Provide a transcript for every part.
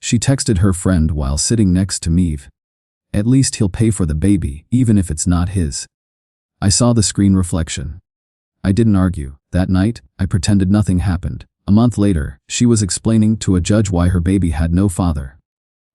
She texted her friend while sitting next to me. At least he'll pay for the baby, even if it's not his. I saw the screen reflection. I didn't argue. That night, I pretended nothing happened. A month later, she was explaining to a judge why her baby had no father.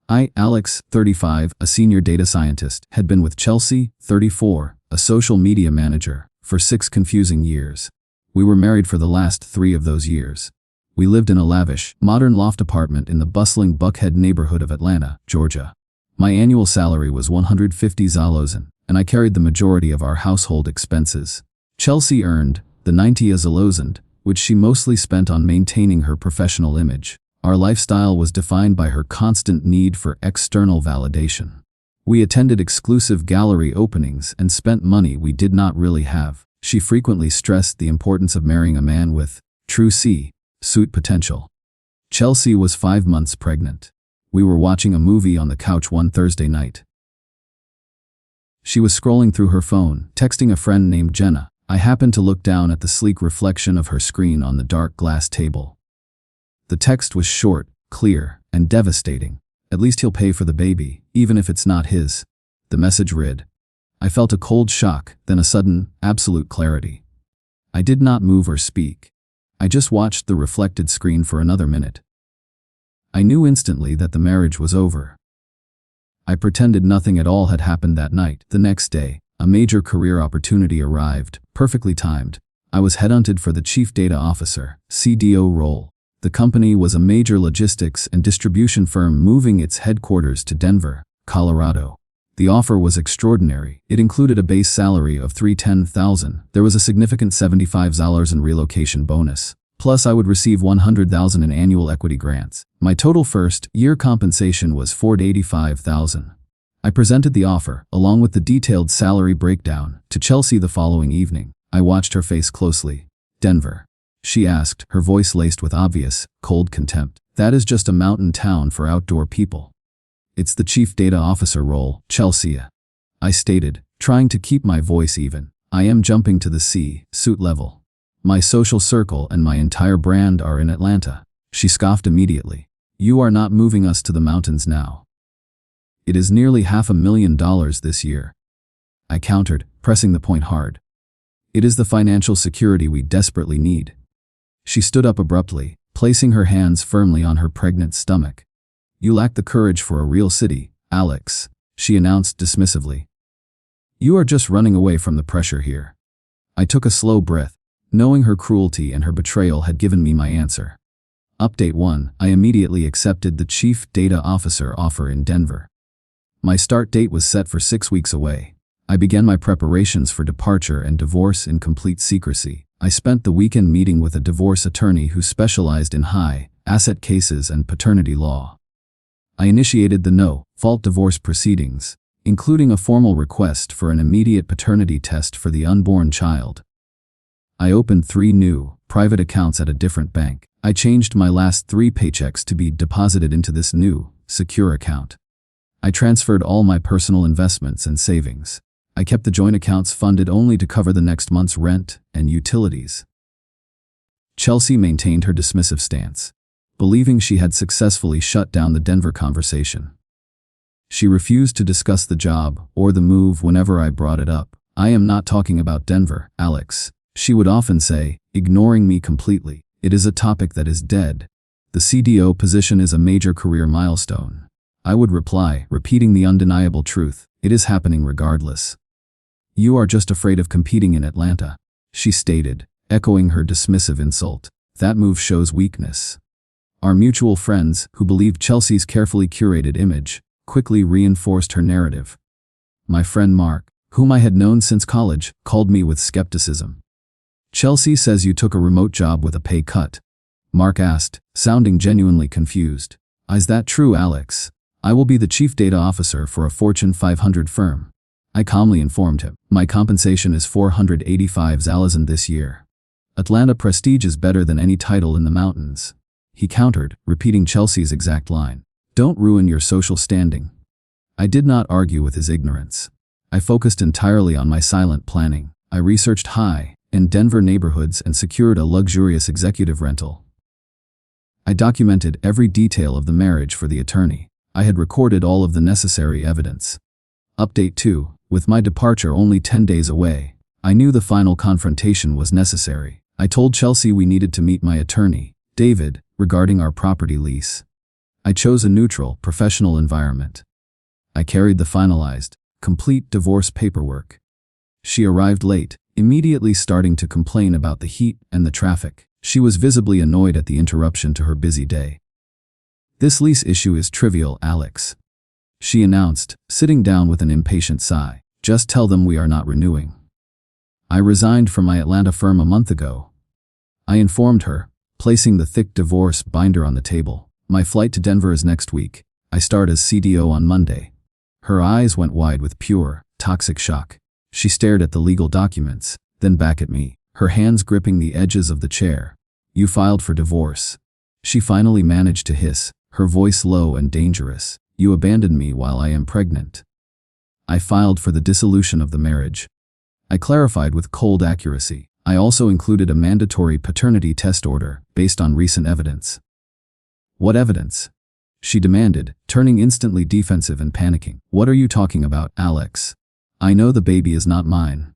I, Alex, 35, a senior data scientist, had been with Chelsea, 34, a social media manager, for 6 confusing years. We were married for the last 3 of those years. We lived in a lavish, modern loft apartment in the bustling Buckhead neighborhood of Atlanta, Georgia. My annual salary was $150,000, and I carried the majority of our household expenses. Chelsea earned the $90,000, which she mostly spent on maintaining her professional image. Our lifestyle was defined by her constant need for external validation. We attended exclusive gallery openings and spent money we did not really have. She frequently stressed the importance of marrying a man with true suit potential. Chelsea was 5 months pregnant. We were watching a movie on the couch one Thursday night. She was scrolling through her phone, texting a friend named Jenna. I happened to look down at the sleek reflection of her screen on the dark glass table. The text was short, clear, and devastating. At least he'll pay for the baby, even if it's not his. The message read. I felt a cold shock, then a sudden, absolute clarity. I did not move or speak. I just watched the reflected screen for another minute. I knew instantly that the marriage was over. I pretended nothing at all had happened that night. The next day, a major career opportunity arrived, perfectly timed. I was headhunted for the Chief Data Officer, CDO role. The company was a major logistics and distribution firm moving its headquarters to Denver, Colorado. The offer was extraordinary. It included a base salary of $310,000. There was a significant $75,000 in relocation bonus. Plus, I would receive $100,000 in annual equity grants. My total first-year compensation was $485,000. I presented the offer, along with the detailed salary breakdown, to Chelsea the following evening. I watched her face closely. Denver, she asked, her voice laced with obvious, cold contempt. That is just a mountain town for outdoor people. It's the Chief Data Officer role, Chelsea. I stated, trying to keep my voice even. I am jumping to the suit level. My social circle and my entire brand are in Atlanta. She scoffed immediately. You are not moving us to the mountains now. It is nearly $500,000 this year. I countered, pressing the point hard. It is the financial security we desperately need. She stood up abruptly, placing her hands firmly on her pregnant stomach. You lack the courage for a real city, Alex, she announced dismissively. You are just running away from the pressure here. I took a slow breath, knowing her cruelty and her betrayal had given me my answer. Update 1. I immediately accepted the Chief Data Officer offer in Denver. My start date was set for 6 weeks away. I began my preparations for departure and divorce in complete secrecy. I spent the weekend meeting with a divorce attorney who specialized in high-asset cases and paternity law. I initiated the no-fault divorce proceedings, including a formal request for an immediate paternity test for the unborn child. I opened 3 new, private accounts at a different bank. I changed my last 3 paychecks to be deposited into this new, secure account. I transferred all my personal investments and savings. I kept the joint accounts funded only to cover the next month's rent and utilities. Chelsea maintained her dismissive stance, believing she had successfully shut down the Denver conversation. She refused to discuss the job or the move whenever I brought it up. I am not talking about Denver, Alex, she would often say, ignoring me completely. It is a topic that is dead. The CDO position is a major career milestone. I would reply, repeating the undeniable truth. It is happening regardless. You are just afraid of competing in Atlanta, she stated, echoing her dismissive insult. That move shows weakness. Our mutual friends, who believed Chelsea's carefully curated image, quickly reinforced her narrative. My friend Mark, whom I had known since college, called me with skepticism. Chelsea says you took a remote job with a pay cut. Mark asked, sounding genuinely confused. Is that true, Alex? I will be the Chief Data Officer for a Fortune 500 firm. I calmly informed him. My compensation is $485,000 this year. Atlanta prestige is better than any title in the mountains. He countered, repeating Chelsea's exact line. Don't ruin your social standing. I did not argue with his ignorance. I focused entirely on my silent planning. I researched high-end Denver neighborhoods and secured a luxurious executive rental. I documented every detail of the marriage for the attorney. I had recorded all of the necessary evidence. Update 2. With my departure only 10 days away, I knew the final confrontation was necessary. I told Chelsea we needed to meet my attorney, David, regarding our property lease. I chose a neutral, professional environment. I carried the finalized, complete divorce paperwork. She arrived late, immediately starting to complain about the heat and the traffic. She was visibly annoyed at the interruption to her busy day. "This lease issue is trivial, Alex," she announced, sitting down with an impatient sigh. "Just tell them we are not renewing. I resigned from my Atlanta firm a month ago." I informed her, placing the thick divorce binder on the table. "My flight to Denver is next week. I start as CDO on Monday." Her eyes went wide with pure, toxic shock. She stared at the legal documents, then back at me, her hands gripping the edges of the chair. "You filed for divorce," she finally managed to hiss, her voice low and dangerous. "You abandoned me while I am pregnant." "I filed for the dissolution of the marriage," I clarified with cold accuracy. I also included a mandatory paternity test order based on recent evidence. "What evidence?" she demanded, turning instantly defensive and panicking. "What are you talking about, Alex? I know the baby is not mine,"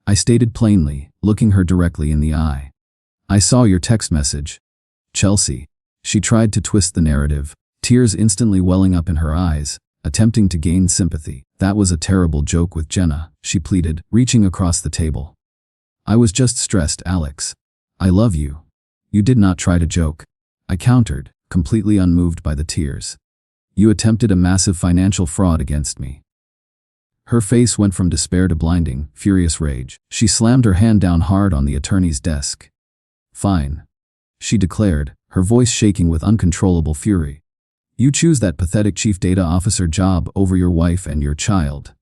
I stated plainly, looking her directly in the eye. "I saw your text message, Chelsea." She tried to twist the narrative, tears instantly welling up in her eyes, attempting to gain sympathy. "That was a terrible joke with Jenna," she pleaded, reaching across the table. "I was just stressed, Alex. I love you. You did not try to joke," I countered, completely unmoved by the tears. "You attempted a massive financial fraud against me." Her face went from despair to blinding, furious rage. She slammed her hand down hard on the attorney's desk. "Fine," she declared, her voice shaking with uncontrollable fury. "You choose that pathetic chief data officer job over your wife and your child."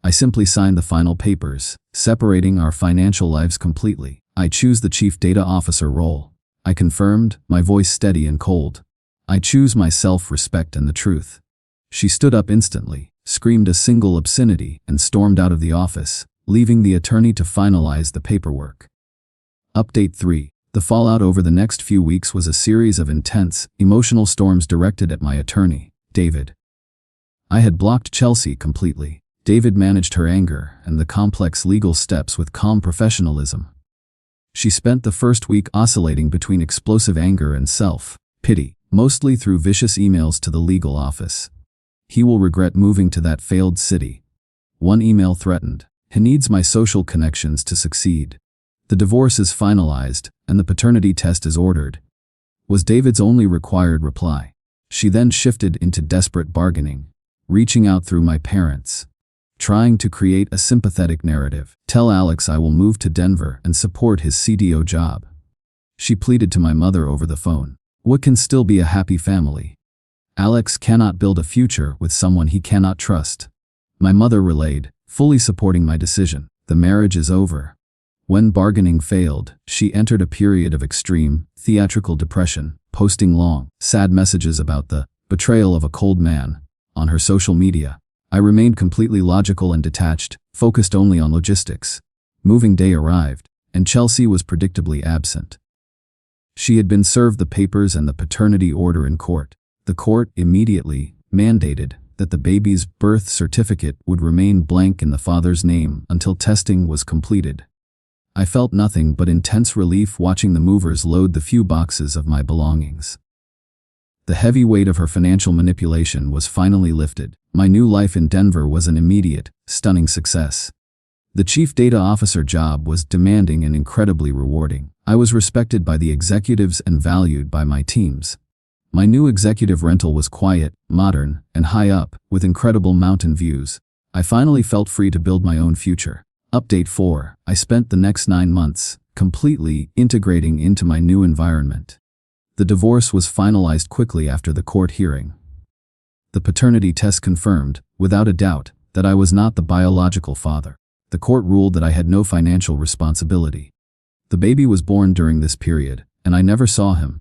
I simply signed the final papers, separating our financial lives completely. "I choose the chief data officer role," I confirmed, my voice steady and cold. "I choose my self-respect and the truth." She stood up instantly, screamed a single obscenity, and stormed out of the office, leaving the attorney to finalize the paperwork. Update 3. The fallout over the next few weeks was a series of intense, emotional storms directed at my attorney, David. I had blocked Chelsea completely. David managed her anger and the complex legal steps with calm professionalism. She spent the first week oscillating between explosive anger and self-pity, mostly through vicious emails to the legal office. "He will regret moving to that failed city." One email threatened, "He needs my social connections to succeed." "The divorce is finalized, and the paternity test is ordered," was David's only required reply. She then shifted into desperate bargaining, reaching out through my parents, trying to create a sympathetic narrative. "Tell Alex I will move to Denver and support his CDO job," she pleaded to my mother over the phone. "What can still be a happy family? Alex cannot build a future with someone he cannot trust." My mother relayed, fully supporting my decision. "The marriage is over." When bargaining failed, she entered a period of extreme, theatrical depression, posting long, sad messages about the betrayal of a cold man on her social media. I remained completely logical and detached, focused only on logistics. Moving day arrived, and Chelsea was predictably absent. She had been served the papers and the paternity order in court. The court immediately mandated that the baby's birth certificate would remain blank in the father's name until testing was completed. I felt nothing but intense relief watching the movers load the few boxes of my belongings. The heavy weight of her financial manipulation was finally lifted. My new life in Denver was an immediate, stunning success. The chief data officer job was demanding and incredibly rewarding. I was respected by the executives and valued by my teams. My new executive rental was quiet, modern, and high up, with incredible mountain views. I finally felt free to build my own future. Update 4. I spent the next 9 months completely integrating into my new environment. The divorce was finalized quickly after the court hearing. The paternity test confirmed, without a doubt, that I was not the biological father. The court ruled that I had no financial responsibility. The baby was born during this period, and I never saw him.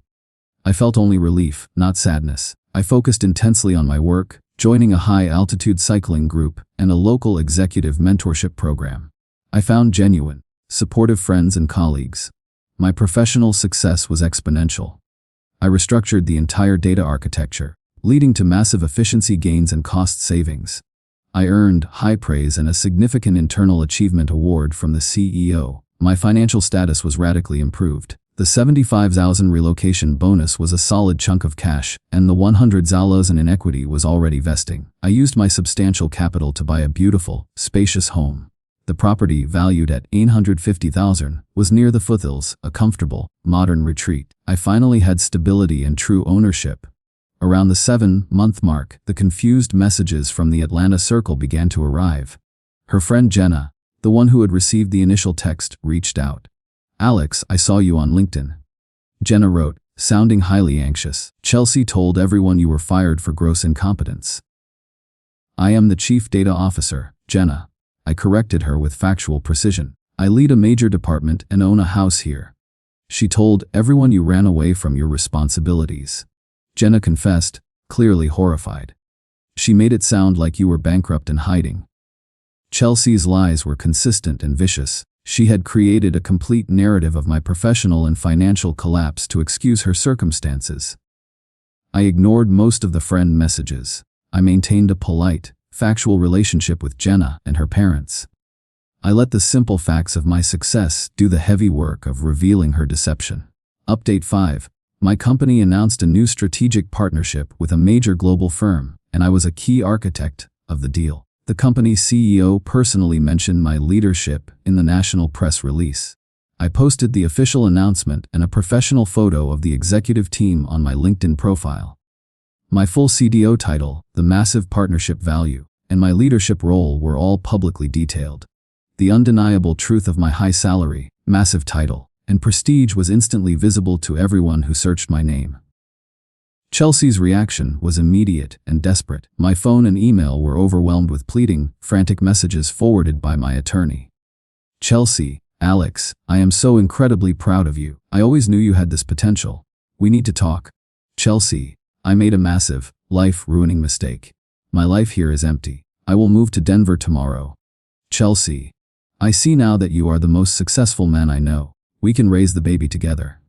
I felt only relief, not sadness. I focused intensely on my work, joining a high-altitude cycling group and a local executive mentorship program. I found genuine, supportive friends and colleagues. My professional success was exponential. I restructured the entire data architecture, leading to massive efficiency gains and cost savings. I earned high praise and a significant internal achievement award from the CEO. My financial status was radically improved. The 75,000 relocation bonus was a solid chunk of cash, and the 100,000 in equity was already vesting. I used my substantial capital to buy a beautiful, spacious home. The property, valued at 850,000, was near the foothills, a comfortable, modern retreat. I finally had stability and true ownership. Around the 7-month mark, the confused messages from the Atlanta circle began to arrive. Her friend Jenna, the one who had received the initial text, reached out. "Alex, I saw you on LinkedIn." Jenna wrote, sounding highly anxious. "Chelsea told everyone you were fired for gross incompetence." "I am the chief data officer, Jenna." I corrected her with factual precision. "I lead a major department and own a house here." "She told everyone you ran away from your responsibilities." Jenna confessed, clearly horrified. "She made it sound like you were bankrupt and hiding." Chelsea's lies were consistent and vicious. She had created a complete narrative of my professional and financial collapse to excuse her circumstances. I ignored most of the friend messages. I maintained a polite, factual relationship with Jenna and her parents. I let the simple facts of my success do the heavy work of revealing her deception. Update 5. My company announced a new strategic partnership with a major global firm, and I was a key architect of the deal. The company's CEO personally mentioned my leadership in the national press release. I posted the official announcement and a professional photo of the executive team on my LinkedIn profile. My full CDO title, the massive partnership value, and my leadership role were all publicly detailed. The undeniable truth of my high salary, massive title, and prestige was instantly visible to everyone who searched my name. Chelsea's reaction was immediate and desperate. My phone and email were overwhelmed with pleading, frantic messages forwarded by my attorney. "Chelsea, Alex, I am so incredibly proud of you. I always knew you had this potential. We need to talk. Chelsea, I made a massive, life-ruining mistake. My life here is empty. I will move to Denver tomorrow. Chelsea, I see now that you are the most successful man I know. We can raise the baby together."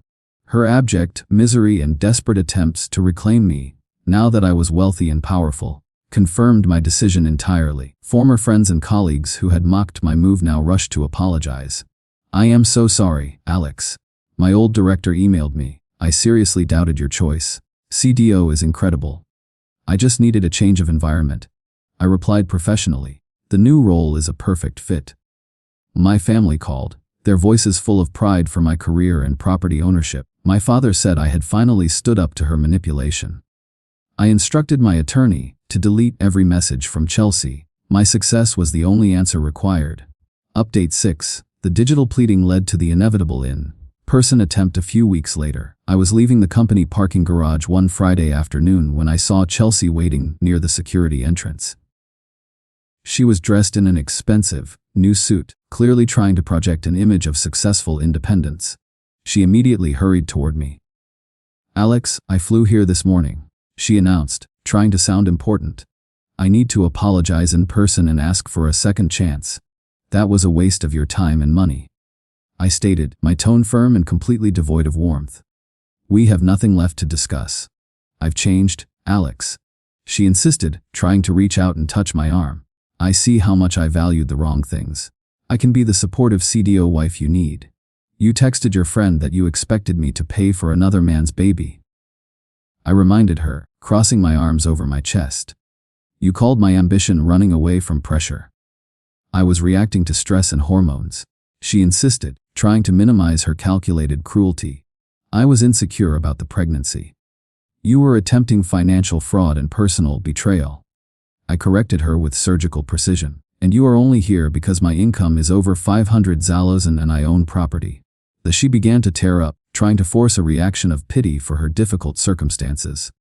Her abject misery and desperate attempts to reclaim me, now that I was wealthy and powerful, confirmed my decision entirely. Former friends and colleagues who had mocked my move now rushed to apologize. "I am so sorry, Alex. My old director emailed me. I seriously doubted your choice. CDO is incredible. I just needed a change of environment." I replied professionally. "The new role is a perfect fit." My family called, their voices full of pride for my career and property ownership. My father said I had finally stood up to her manipulation. I instructed my attorney to delete every message from Chelsea. My success was the only answer required. Update 6. The digital pleading led to the inevitable in-person attempt a few weeks later. I was leaving the company parking garage one Friday afternoon when I saw Chelsea waiting near the security entrance. She was dressed in an expensive, new suit, clearly trying to project an image of successful independence. She immediately hurried toward me. "Alex, I flew here this morning," she announced, trying to sound important. "I need to apologize in person and ask for a second chance. That was a waste of your time and money," I stated, my tone firm and completely devoid of warmth. "We have nothing left to discuss. I've changed, Alex," she insisted, trying to reach out and touch my arm. "I see how much I valued the wrong things. I can be the supportive CDO wife you need. You texted your friend that you expected me to pay for another man's baby," I reminded her, crossing my arms over my chest. "You called my ambition running away from pressure." I was reacting to stress and hormones, she insisted, trying to minimize her calculated cruelty. "I was insecure about the pregnancy. You were attempting financial fraud and personal betrayal," I corrected her with surgical precision. "And you are only here because my income is over 500,000 and I own property." She began to tear up, trying to force a reaction of pity for her difficult circumstances.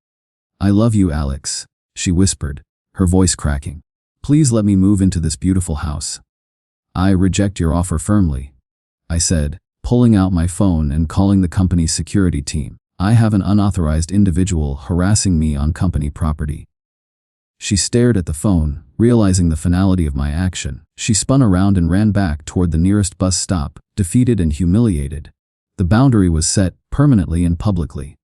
"I love you, Alex," she whispered, her voice cracking. "Please let me move into this beautiful house." "I reject your offer firmly," I said, pulling out my phone and calling the company's security team. "I have an unauthorized individual harassing me on company property." She stared at the phone, realizing the finality of my action. She spun around and ran back toward the nearest bus stop, defeated and humiliated. The boundary was set, permanently and publicly.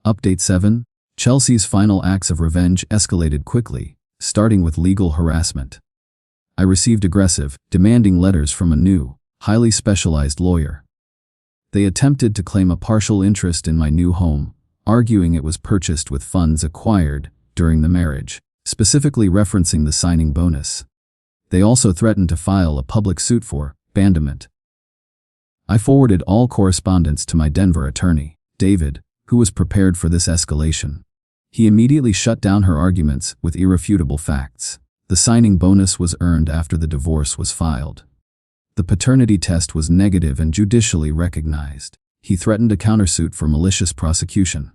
Update 7. Chelsea's final acts of revenge escalated quickly, starting with legal harassment. I received aggressive, demanding letters from a new, highly specialized lawyer. They attempted to claim a partial interest in my new home, arguing it was purchased with funds acquired during the marriage, specifically referencing the signing bonus. They also threatened to file a public suit for abandonment. I forwarded all correspondence to my Denver attorney, David, who was prepared for this escalation. He immediately shut down her arguments with irrefutable facts. The signing bonus was earned after the divorce was filed. The paternity test was negative and judicially recognized. He threatened a countersuit for malicious prosecution.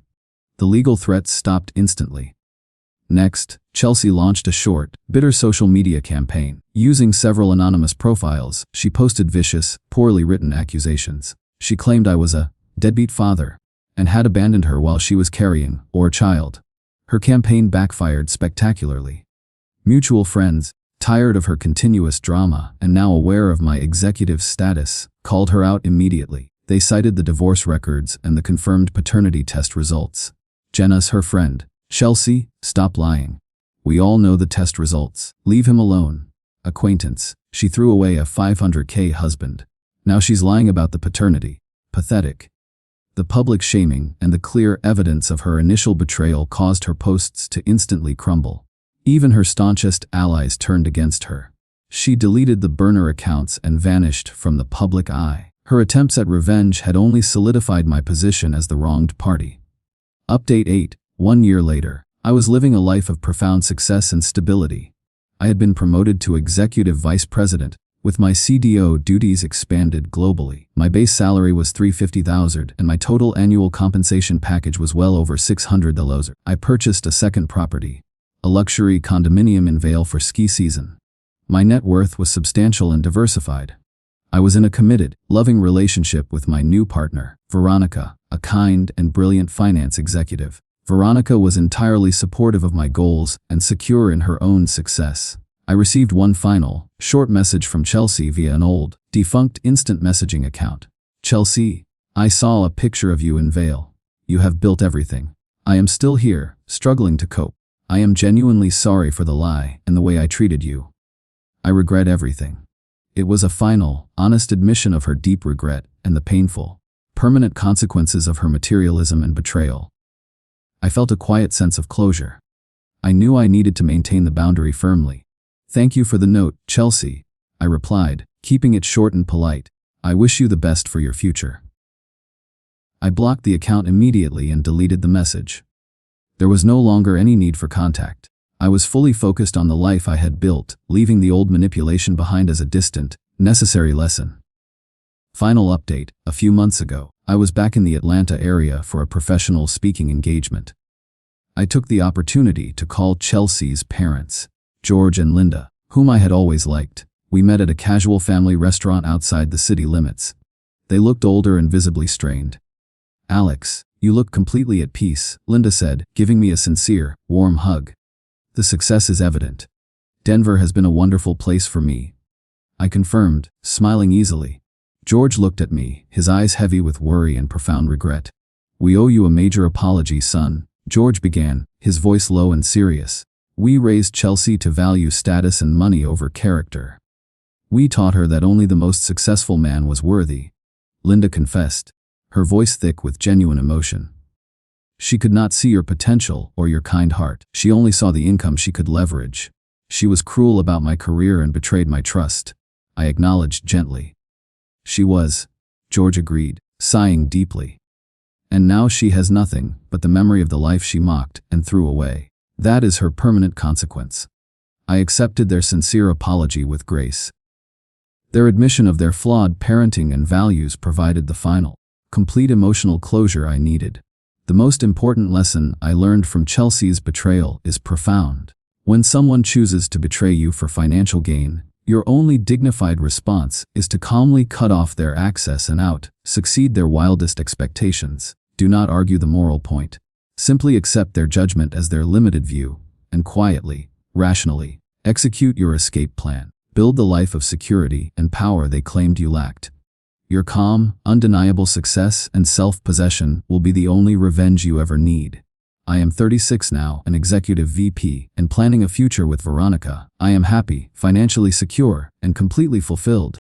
The legal threats stopped instantly. Next, Chelsea launched a short, bitter social media campaign. Using several anonymous profiles, she posted vicious, poorly written accusations. She claimed I was a deadbeat father and had abandoned her while she was carrying a child. Her campaign backfired spectacularly. Mutual friends, tired of her continuous drama and now aware of my executive status, called her out immediately. They cited the divorce records and the confirmed paternity test results. Jenna's her friend. Chelsea, stop lying. We all know the test results. Leave him alone. Acquaintance, she threw away a $500K husband. Now she's lying about the paternity. Pathetic. The public shaming and the clear evidence of her initial betrayal caused her posts to instantly crumble. Even her staunchest allies turned against her. She deleted the burner accounts and vanished from the public eye. Her attempts at revenge had only solidified my position as the wronged party. Update 8. 1 year later, I was living a life of profound success and stability. I had been promoted to executive vice president, with my CDO duties expanded globally. My base salary was $350,000 and my total annual compensation package was well over $600,000. I purchased a second property, a luxury condominium in Vail for ski season. My net worth was substantial and diversified. I was in a committed, loving relationship with my new partner, Veronica, a kind and brilliant finance executive. Veronica was entirely supportive of my goals and secure in her own success. I received one final, short message from Chelsea via an old, defunct instant messaging account. Chelsea, I saw a picture of you in Vail. You have built everything. I am still here, struggling to cope. I am genuinely sorry for the lie and the way I treated you. I regret everything. It was a final, honest admission of her deep regret and the painful, permanent consequences of her materialism and betrayal. I felt a quiet sense of closure. I knew I needed to maintain the boundary firmly. Thank you for the note, Chelsea, I replied, keeping it short and polite. I wish you the best for your future. I blocked the account immediately and deleted the message. There was no longer any need for contact. I was fully focused on the life I had built, leaving the old manipulation behind as a distant, necessary lesson. Final update. A few months ago, I was back in the Atlanta area for a professional speaking engagement. I took the opportunity to call Chelsea's parents, George and Linda, whom I had always liked. We met at a casual family restaurant outside the city limits. They looked older and visibly strained. Alex, you look completely at peace, Linda said, giving me a sincere, warm hug. The success is evident. Denver has been a wonderful place for me, I confirmed, smiling easily. George looked at me, his eyes heavy with worry and profound regret. We owe you a major apology, son, George began, his voice low and serious. We raised Chelsea to value status and money over character. We taught her that only the most successful man was worthy, Linda confessed, her voice thick with genuine emotion. She could not see your potential or your kind heart. She only saw the income she could leverage. She was cruel about my career and betrayed my trust, I acknowledged gently. She was, George agreed, sighing deeply. And now she has nothing but the memory of the life she mocked and threw away. That is her permanent consequence. I accepted their sincere apology with grace. Their admission of their flawed parenting and values provided the final, complete emotional closure I needed. The most important lesson I learned from Chelsea's betrayal is profound. When someone chooses to betray you for financial gain, your only dignified response is to calmly cut off their access and succeed their wildest expectations. Do not argue the moral point. Simply accept their judgment as their limited view, and quietly, rationally, execute your escape plan. Build the life of security and power they claimed you lacked. Your calm, undeniable success and self-possession will be the only revenge you ever need. I am 36 now, an executive VP, and planning a future with Veronica. I am happy, financially secure, and completely fulfilled.